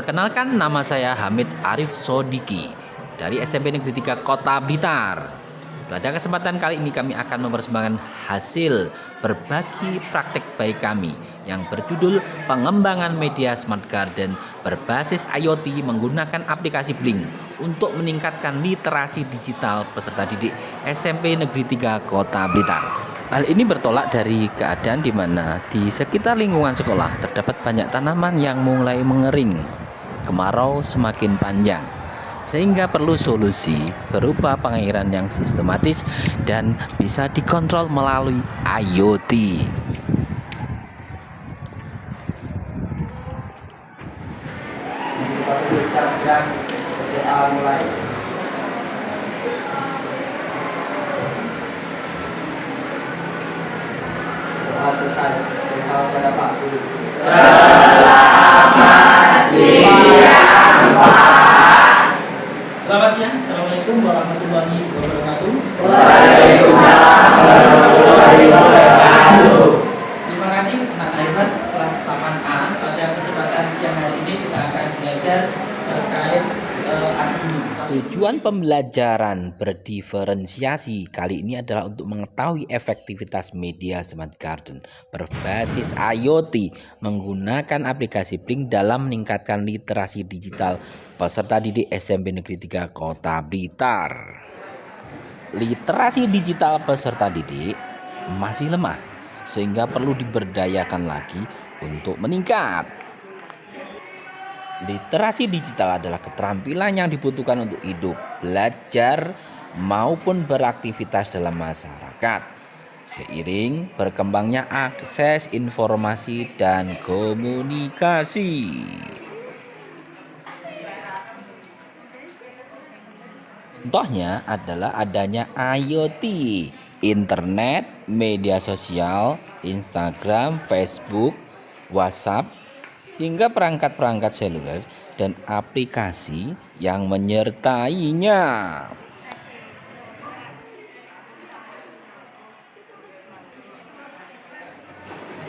Perkenalkan, nama saya Hamid Arif Sodiki dari SMP Negeri 3 Kota Blitar. Pada kesempatan kali ini kami akan mempersembahkan hasil berbagi praktek baik kami yang berjudul pengembangan media smart garden berbasis IoT menggunakan aplikasi Blink untuk meningkatkan literasi digital peserta didik SMP Negeri 3 Kota Blitar. Hal ini bertolak dari keadaan di mana di sekitar lingkungan sekolah terdapat banyak tanaman yang mulai mengering, kemarau semakin panjang, sehingga perlu solusi berupa pengairan yang sistematis dan bisa dikontrol melalui IoT. Selesai bersama pada Pak Guru. Selamat siang, Assalamualaikum warahmatullahi wabarakatuh. Waalaikumsalam warahmatullahi wabarakatuh. Terima kasih anak hebat kelas 8A. Pada kesempatan siang hari ini kita akan belajar terkait Arduino. Tujuan pembelajaran berdiferensiasi kali ini adalah untuk mengetahui efektivitas media smart garden berbasis IoT menggunakan aplikasi Blink dalam meningkatkan literasi digital peserta didik SMP Negeri 3 Kota Blitar. Literasi digital peserta didik masih lemah sehingga perlu diberdayakan lagi untuk meningkat. Literasi digital adalah keterampilan yang dibutuhkan untuk hidup, belajar, maupun beraktivitas dalam masyarakat. Seiring berkembangnya akses informasi dan komunikasi. Contohnya adalah adanya IoT, internet, media sosial, Instagram, Facebook, WhatsApp, hingga perangkat-perangkat seluler dan aplikasi yang menyertainya.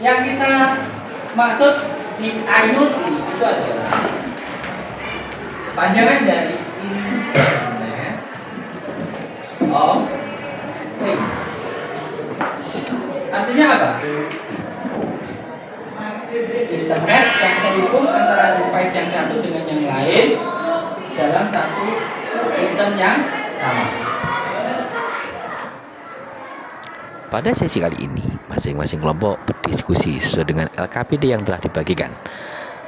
Yang kita maksud di IoT itu adalah panjangan dari Internet of Things. Artinya apa? Internet yang terhubung antara device yang satu dengan yang lain dalam satu sistem yang sama. Pada sesi kali ini, masing-masing kelompok berdiskusi sesuai dengan LKPD yang telah dibagikan.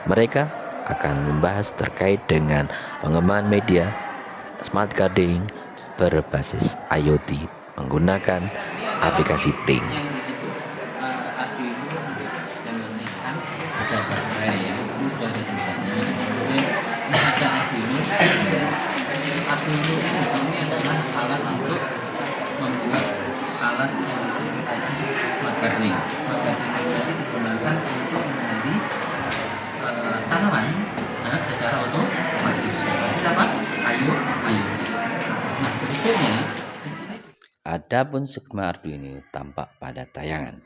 Mereka akan membahas terkait dengan pengembangan media smart gardening berbasis IoT menggunakan aplikasi Blink. Ada baterai ya, ini sudah ada di sana. Kemudian ini ada Arduino. Arduino ini adalah alat untuk membuat alat yang disebut tadi smart gardening. Smart gardening tadi digunakan untuk mengairi tanaman secara otomatis. Apa? IoT. Nah, berikutnya adapun skema Arduino tampak pada tayangan.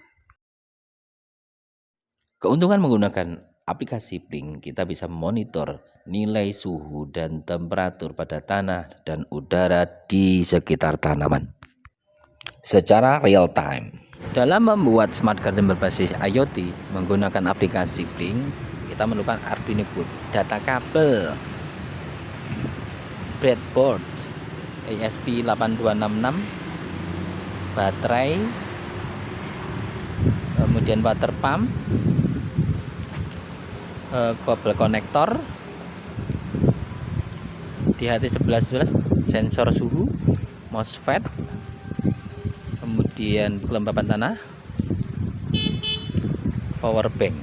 Keuntungan menggunakan aplikasi Blink, kita bisa monitor nilai suhu dan temperatur pada tanah dan udara di sekitar tanaman secara real time. Dalam membuat smart garden berbasis IoT menggunakan aplikasi Blink, kita memerlukan Arduino Board, data kabel, breadboard, ESP8266, baterai, kemudian water pump, kabel konektor, DHT1111, sensor suhu, MOSFET, kemudian kelembapan tanah, power bank.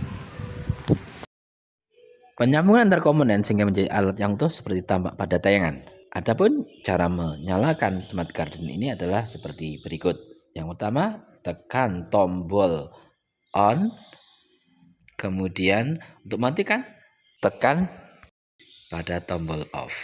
Penyambungan antar komponen sehingga menjadi alat yang utuh seperti tampak pada tayangan. Adapun cara menyalakan smart garden ini adalah seperti berikut. Yang pertama, tekan tombol on. Kemudian untuk matikan, tekan pada tombol off.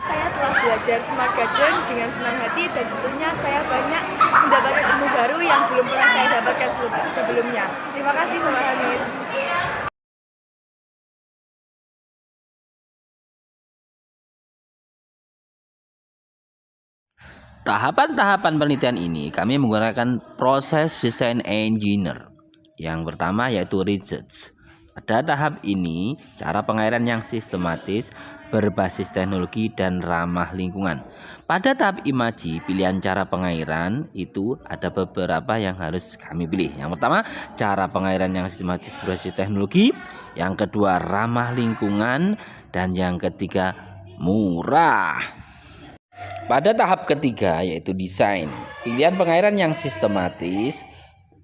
Saya telah belajar smart garden dengan senang hati dan tentunya saya banyak mendapatkan ilmu baru yang belum pernah saya dapatkan sebelumnya. Terima kasih Bapak Hamid. Tahapan-tahapan penelitian ini kami menggunakan proses design engineer. Yang pertama yaitu research. Pada tahap ini, cara pengairan yang sistematis, berbasis teknologi dan ramah lingkungan. Pada tahap imaji, pilihan cara pengairan itu ada beberapa yang harus kami pilih. Yang pertama, cara pengairan yang sistematis berbasis teknologi. Yang kedua, ramah lingkungan. Dan yang ketiga, murah. Pada tahap ketiga yaitu desain, pilihan pengairan yang sistematis,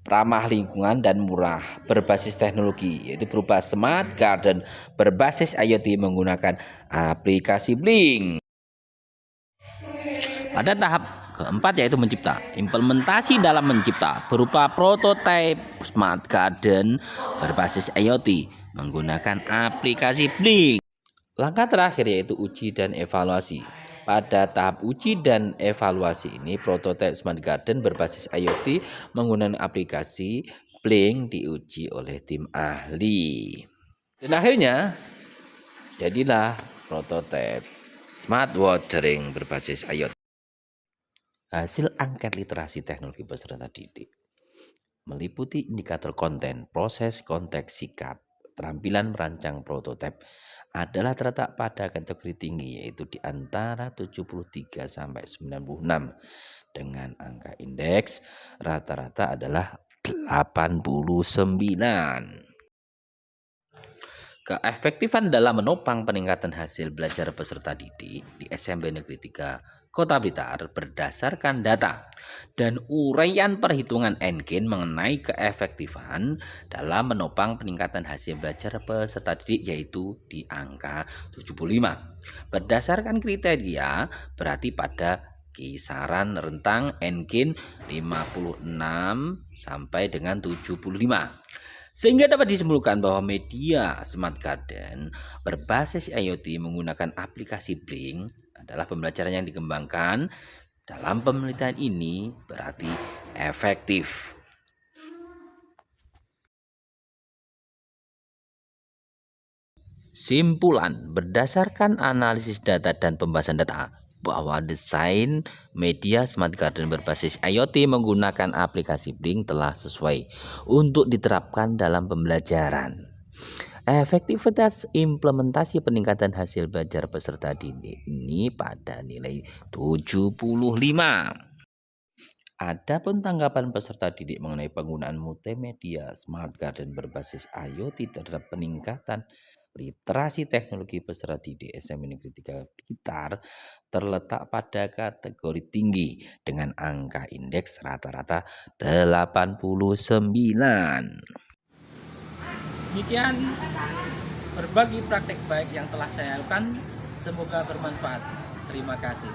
ramah lingkungan dan murah berbasis teknologi yaitu berupa smart garden berbasis IoT menggunakan aplikasi Blink. Pada tahap keempat yaitu mencipta, implementasi dalam mencipta berupa prototipe smart garden berbasis IoT menggunakan aplikasi Blink. Langkah terakhir yaitu uji dan evaluasi. Pada tahap uji dan evaluasi ini, prototipe smart garden berbasis IoT menggunakan aplikasi Blink diuji oleh tim ahli. Dan akhirnya, jadilah prototipe smart watering berbasis IoT. Hasil angket literasi teknologi peserta didik meliputi indikator konten, proses, konteks, sikap, keterampilan merancang prototipe adalah terletak pada kategori tinggi yaitu di antara 73 sampai 96 dengan angka indeks rata-rata adalah 89. Keefektifan dalam menopang peningkatan hasil belajar peserta didik di SMP Negeri 3 Kota Blitar berdasarkan data dan uraian perhitungan Engkin mengenai keefektifan dalam menopang peningkatan hasil belajar peserta didik yaitu di angka 75. Berdasarkan kriteria berarti pada kisaran rentang Engkin 56 sampai dengan 75. Sehingga dapat disimpulkan bahwa media Smart Garden berbasis IoT menggunakan aplikasi Blink adalah pembelajaran yang dikembangkan dalam penelitian ini berarti efektif. Simpulan berdasarkan analisis data dan pembahasan data bahwa desain media Smart Garden berbasis IoT menggunakan aplikasi Blink telah sesuai untuk diterapkan dalam pembelajaran. Efektivitas implementasi peningkatan hasil belajar peserta didik ini pada nilai 75. Adapun tanggapan peserta didik mengenai penggunaan multimedia Smart Garden berbasis IoT terhadap peningkatan literasi teknologi peserta didik SMP Negeri 3 Blitar terletak pada kategori tinggi dengan angka indeks rata-rata 89. Demikian berbagi praktek baik yang telah saya lakukan, semoga bermanfaat. Terima kasih.